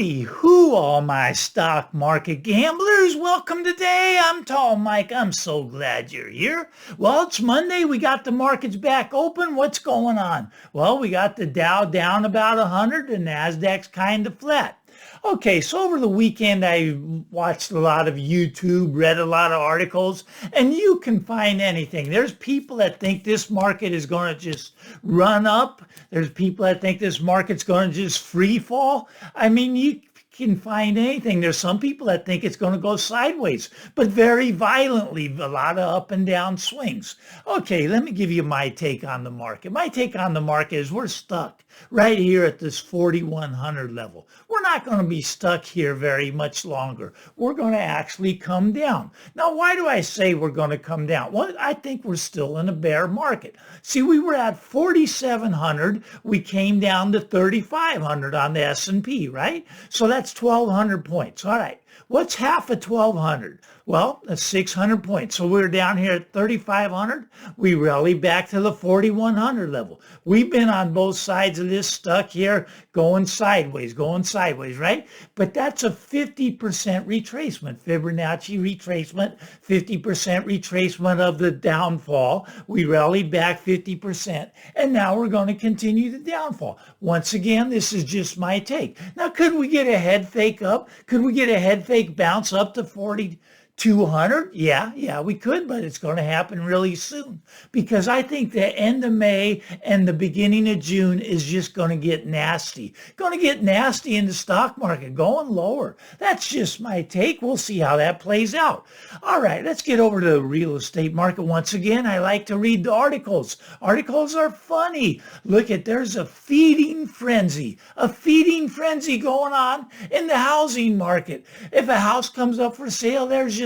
Howdy, who all my stock market gamblers. Welcome today. I'm Tall Mike. I'm so glad you're here. Well, it's Monday. We got the markets back open. What's going on? Well, we got the Dow down about 100. The Nasdaq's kind of flat. Okay, so over the weekend, I watched a lot of YouTube, read a lot of articles, and you can find anything. There's people that think this market is going to just run up. There's people that think this market's going to just free fall. I mean, you can find anything. There's some people that think it's going to go sideways, but very violently, a lot of up and down swings. Okay, let me give you my take on the market. My take on the market is we're stuck right here at this 4,100 level. We're not going to be stuck here very much longer. We're going to actually come down. Now, why do I say we're going to come down? Well, I think we're still in a bear market. See, we were at 4,700. We came down to 3,500 on the S&P, right? So that's 1,200 points. All right. What's half of 1,200? Well, that's 600 points. So we're down here at 3,500. We rally back to the 4,100 level. We've been on both sides of this, stuck here, going sideways, right? But that's a 50% retracement, Fibonacci retracement, 50% retracement of the downfall. We rallied back 50%, and now we're going to continue the downfall. Once again, this is just my take. Now, could we get a head fake up? Could we get a head fake bounce up to 4,200? Yeah, we could, but it's going to happen really soon because I think the end of May and the beginning of June is just going to get nasty. Going to get nasty in the stock market, going lower. That's just my take. We'll see how that plays out. All right, let's get over to the real estate market. Once again, I like to read the articles. Articles are funny. Look there's a feeding frenzy going on in the housing market. If a house comes up for sale, there's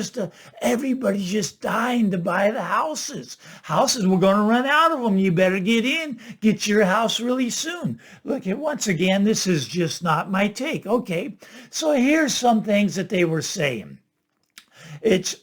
everybody's just dying to buy the houses. We're going to run out of them. You better get your house really soon. Look, once again, this is just not my take. Okay, so here's some things that they were saying.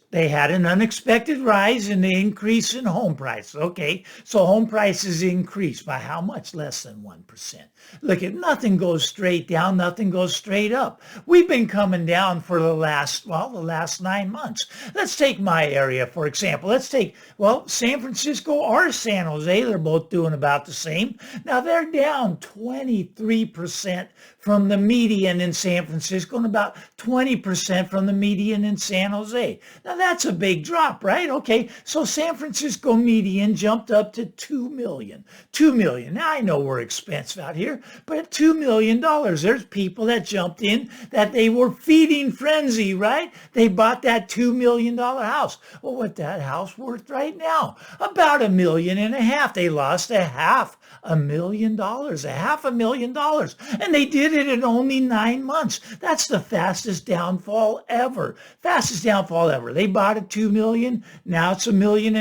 They had an unexpected rise in the increase in home prices. Okay, so home prices increased by how much? Less than 1%. Look, nothing goes straight down, nothing goes straight up. We've been coming down for the last 9 months. Let's take my area, for example. San Francisco or San Jose. They're both doing about the same. Now, they're down 23% from the median in San Francisco and about 20% from the median in San Jose. Now, that's a big drop, right? Okay, so San Francisco median jumped up to 2 million. 2 million. Now, I know we're expensive out here, but at $2 million, there's people that jumped in that they were feeding frenzy, right? They bought that $2 million house. Well, what's that house worth right now? About $1.5 million. They lost $500,000. And they did it in only 9 months. That's the fastest downfall ever. They bought at $2 million. Now it's $1.5 million.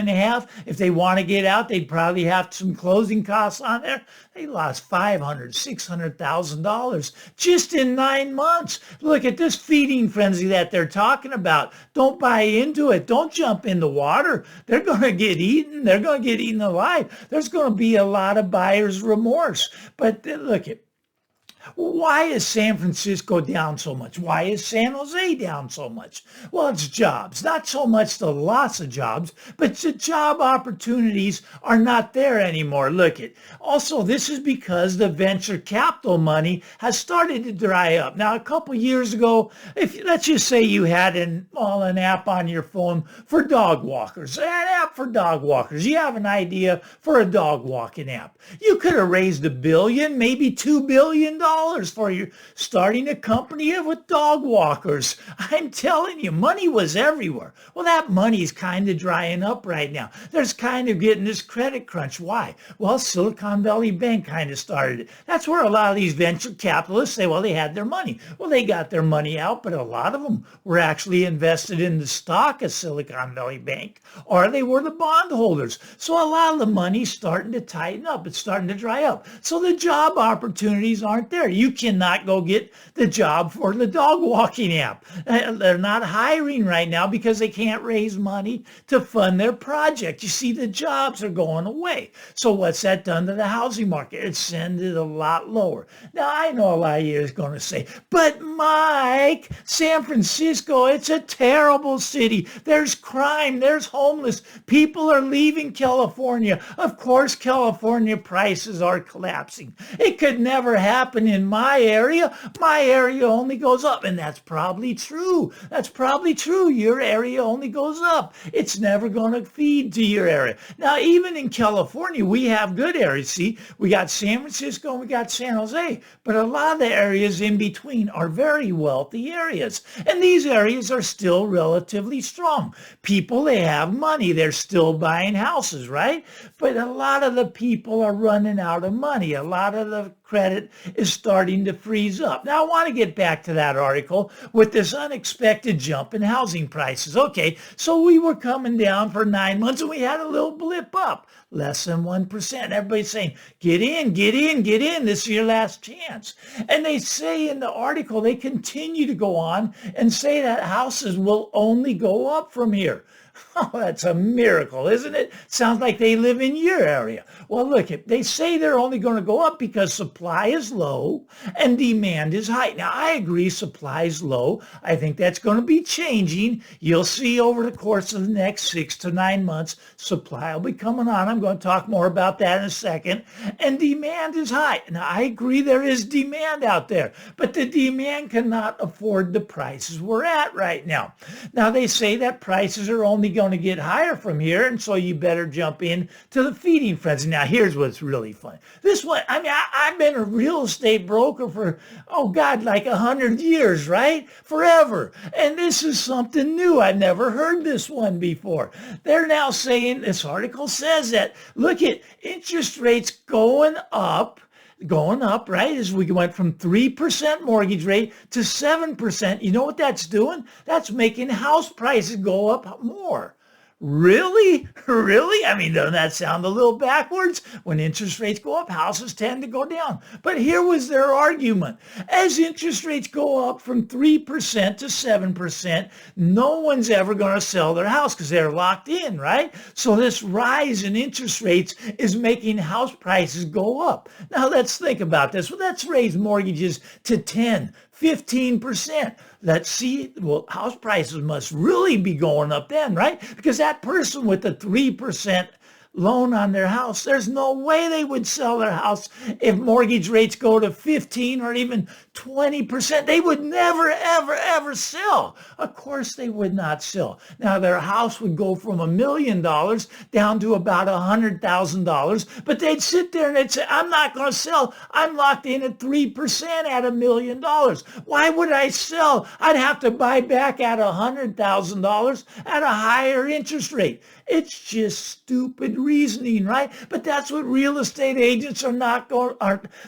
If they want to get out, they'd probably have some closing costs on there. They lost $500,000, $600,000 just in 9 months. Look at this feeding frenzy that they're talking about. Don't buy into it. Don't jump in the water. They're going to get eaten. They're going to get eaten alive. There's going to be a lot of buyer's remorse. But look why is San Francisco down so much? Why is San Jose down so much? Well, it's jobs. Not so much the loss of jobs, but the job opportunities are not there anymore. Also, this is because the venture capital money has started to dry up. Now, a couple years ago, let's just say you had an app on your phone for dog walkers. An app for dog walkers. You have an idea for a dog walking app. You could have raised $1 billion, maybe $2 billion for you starting a company with dog walkers. I'm telling you, money was everywhere. Well, that money is kind of drying up right now. There's kind of getting this credit crunch. Why? Well, Silicon Valley Bank kind of started it. That's where a lot of these venture capitalists say, well, they had their money. Well, they got their money out, but a lot of them were actually invested in the stock of Silicon Valley Bank, or they were the bondholders. So a lot of the money's starting to tighten up. It's starting to dry up. So the job opportunities aren't there. there. You cannot go get the job for the dog walking app. They're not hiring right now because they can't raise money to fund their project. You see, the jobs are going away. So what's that done to the housing market? It's sent it a lot lower. Now, I know a lot of you are going to say, but Mike, San Francisco, it's a terrible city. There's crime. There's homeless. People are leaving California. Of course, California prices are collapsing. It could never happen in my area. My area only goes up. And that's probably true. That's probably true. Your area only goes up. It's never going to feed to your area. Now, even in California, we have good areas. See, we got San Francisco and we got San Jose. But a lot of the areas in between are very wealthy areas. And these areas are still relatively strong. People, they have money. They're still buying houses, right? But a lot of the people are running out of money. A lot of the credit is starting to freeze up. Now, I want to get back to that article with this unexpected jump in housing prices. Okay, so we were coming down for 9 months and we had a little blip up, less than 1%. Everybody's saying, get in, get in, get in. This is your last chance. And they say in the article, they continue to go on and say that houses will only go up from here. Oh, that's a miracle, isn't it? Sounds like they live in your area. Well, look, they say they're only going to go up because supply is low and demand is high. Now, I agree supply is low. I think that's going to be changing. You'll see over the course of the next 6 to 9 months, supply will be coming on. I'm going to talk more about that in a second. And demand is high. Now, I agree there is demand out there, but the demand cannot afford the prices we're at right now. Now, they say that prices are only going to get higher from here, and so you better jump in to the feeding frenzy. Now, here's what's really fun. This one, I mean, I've been a real estate broker for, oh God, like 100 years, right? Forever. And this is something new. I've never heard this one before. They're now saying, this article says that, look at interest rates going up, right? As we went from 3% mortgage rate to 7%. You know what that's doing? That's making house prices go up more. Really? Really? I mean, doesn't that sound a little backwards? When interest rates go up, houses tend to go down. But here was their argument. As interest rates go up from 3% to 7%, no one's ever going to sell their house because they're locked in, right? So this rise in interest rates is making house prices go up. Now, let's think about this. Well, let's raise mortgages to 10, 15%. Let's see, well, house prices must really be going up then, right? Because that person with the 3% loan on their house, there's no way they would sell their house if mortgage rates go to 15 or even 20%. They would never, ever, ever sell. Of course they would not sell. Now their house would go from $1 million down to about $100,000, but they'd sit there and they'd say, I'm not going to sell. I'm locked in at 3% at $1 million. Why would I sell? I'd have to buy back at $100,000 at a higher interest rate. It's just stupid reasoning, right? But that's what real estate agents are not going,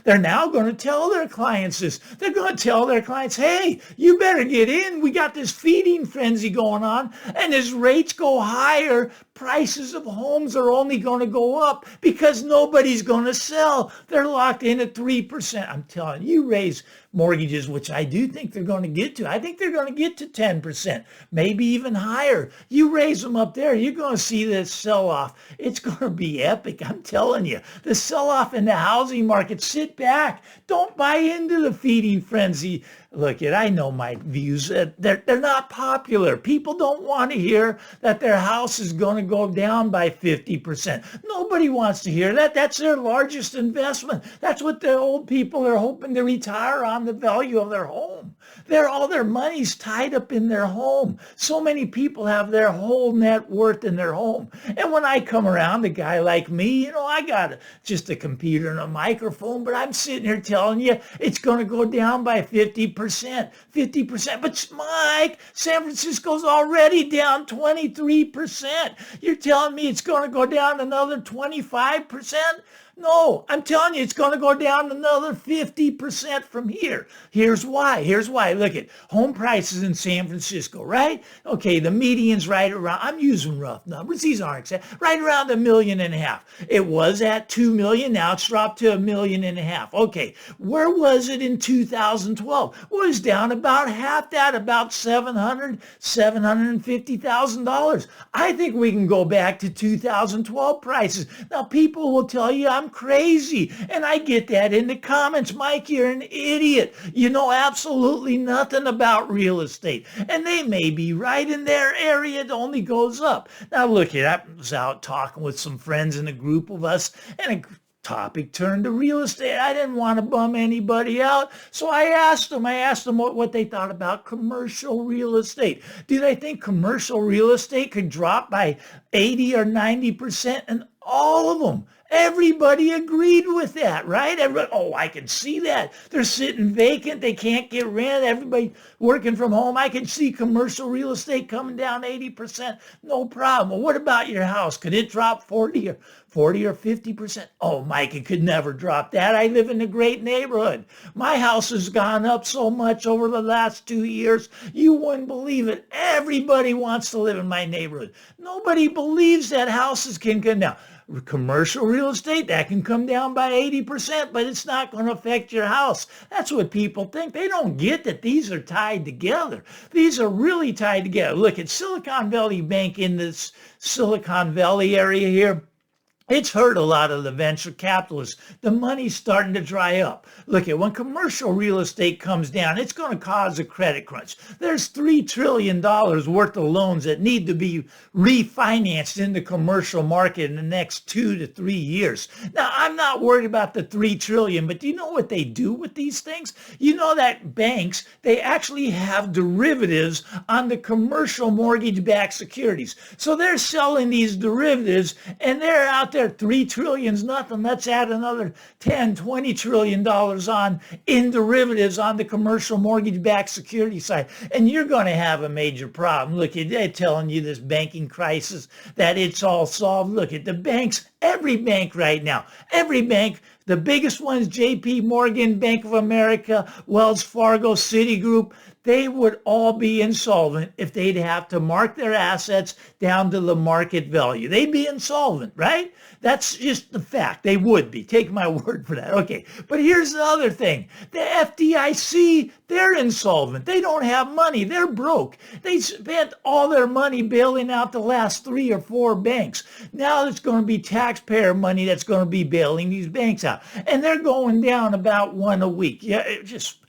they're now going to tell their clients this. They're going to tell their clients, hey, you better get in. We got this feeding frenzy going on. And as rates go higher, prices of homes are only going to go up because nobody's going to sell. They're locked in at 3%. I'm telling you, raise mortgages, which I do think they're going to get to. I think they're going to get to 10%, maybe even higher. You raise them up there, you're going to see this sell-off. It's going to be epic, I'm telling you. The sell-off in the housing market, sit back. Don't buy into the feeding frenzy. Look, I know my views. They're not popular. People don't want to hear that their house is going to go down by 50%. Nobody wants to hear that. That's their largest investment. That's what the old people are hoping to retire on, the value of their home. All their money's tied up in their home. So many people have their whole net worth in their home. And when I come around, a guy like me, I got just a computer and a microphone, but I'm sitting here telling you it's going to go down by 50%. 50%. But Mike, San Francisco's already down 23%. You're telling me it's going to go down another 25%? No, I'm telling you, it's going to go down another 50% from here. Here's why. Here's why. Look at home prices in San Francisco, right? Okay, the median's right around, I'm using rough numbers. These aren't exact, right around 1.5 million. It was at 2 million. Now it's dropped to 1.5 million. Okay, where was it in 2012? Well, it was down about half that, about $750,000. I think we can go back to 2012 prices. Now, people will tell you I'm crazy, and I get that in the comments. Mike, you're an idiot. You know absolutely nothing about real estate. And they may be right. In their area, it only goes up. Now, look, I was out talking with some friends in a group of us, and a topic turned to real estate. I didn't want to bum anybody out. So I asked them what they thought about commercial real estate. Do they think commercial real estate could drop by 80 or 90%? And all of them, everybody agreed with that, right? Everybody, oh, I can see that. They're sitting vacant. They can't get rent. Everybody working from home. I can see commercial real estate coming down 80%. No problem. Well, what about your house? Could it drop 40 or 50%? Oh, Mike, it could never drop that. I live in a great neighborhood. My house has gone up so much over the last 2 years. You wouldn't believe it. Everybody wants to live in my neighborhood. Nobody believes that houses can go down. Commercial real estate, that can come down by 80%, but it's not going to affect your house. That's what people think. They don't get that these are tied together. These are really tied together. Look at Silicon Valley Bank in this Silicon Valley area here. It's hurt a lot of the venture capitalists. The money's starting to dry up. Look at when commercial real estate comes down, it's going to cause a credit crunch. There's $3 trillion worth of loans that need to be refinanced in the commercial market in the next 2 to 3 years. Now, I'm not worried about the $3 trillion, but do you know what they do with these things? You know that banks, they actually have derivatives on the commercial mortgage-backed securities. So they're selling these derivatives, and they're out there. 3 trillion's nothing. Let's add another 10, 20 trillion dollars on in derivatives on the commercial mortgage-backed security side. And you're going to have a major problem. Look, they're telling you this banking crisis, that it's all solved. Look at the banks, every bank right now, every bank, the biggest ones, JP Morgan, Bank of America, Wells Fargo, Citigroup, they would all be insolvent if they'd have to mark their assets down to the market value. They'd be insolvent, right? That's just the fact. They would be. Take my word for that. Okay, but here's the other thing. The FDIC, they're insolvent. They don't have money. They're broke. They spent all their money bailing out the last 3 or 4 banks. Now it's going to be taxpayer money that's going to be bailing these banks out. And they're going down about one a week. Yeah, it just...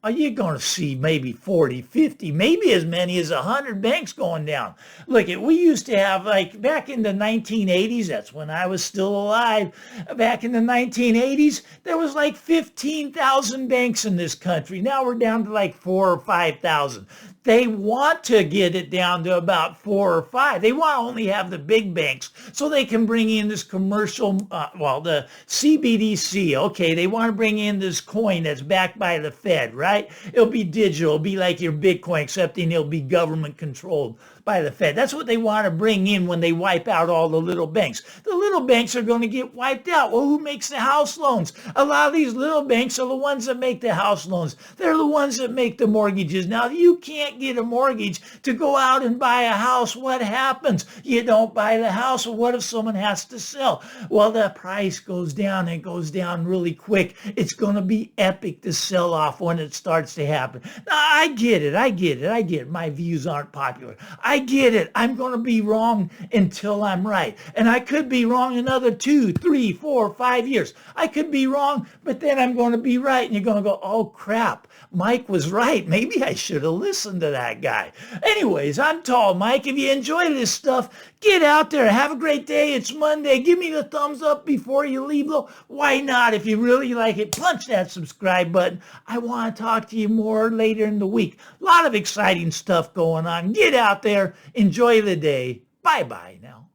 You're going to see maybe 40, 50, maybe as many as 100 banks going down. Look, we used to have, like, back in the 1980s, that's when I was still alive, back in the 1980s, there was like 15,000 banks in this country. Now we're down to like 4,000 or 5,000. They want to get it down to about 4 or 5. They want to only have the big banks so they can bring in this commercial, the CBDC. Okay, they want to bring in this coin that's backed by the Fed, right? It'll be digital. It'll be like your Bitcoin, except it'll be government controlled by the Fed. That's what they want to bring in when they wipe out all the little banks. The little banks are going to get wiped out. Well, who makes the house loans? A lot of these little banks are the ones that make the house loans. They're the ones that make the mortgages. Now, if you can't get a mortgage to go out and buy a house, what happens? You don't buy the house. Well, what if someone has to sell? Well, the price goes down and goes down really quick. It's going to be epic to sell off when it starts to happen. Now, I get it. My views aren't popular. I get it. I'm going to be wrong until I'm right. And I could be wrong another 2, 3, 4, 5 years. I could be wrong, but then I'm going to be right. And you're going to go, oh, crap. Mike was right. Maybe I should have listened to that guy. Anyways, I'm Tall Mike. If you enjoy this stuff, get out there. Have a great day. It's Monday. Give me the thumbs up before you leave, though. Why not? If you really like it, punch that subscribe button. I want to talk to you more later in the week. A lot of exciting stuff going on. Get out there. Enjoy the day. Bye-bye now.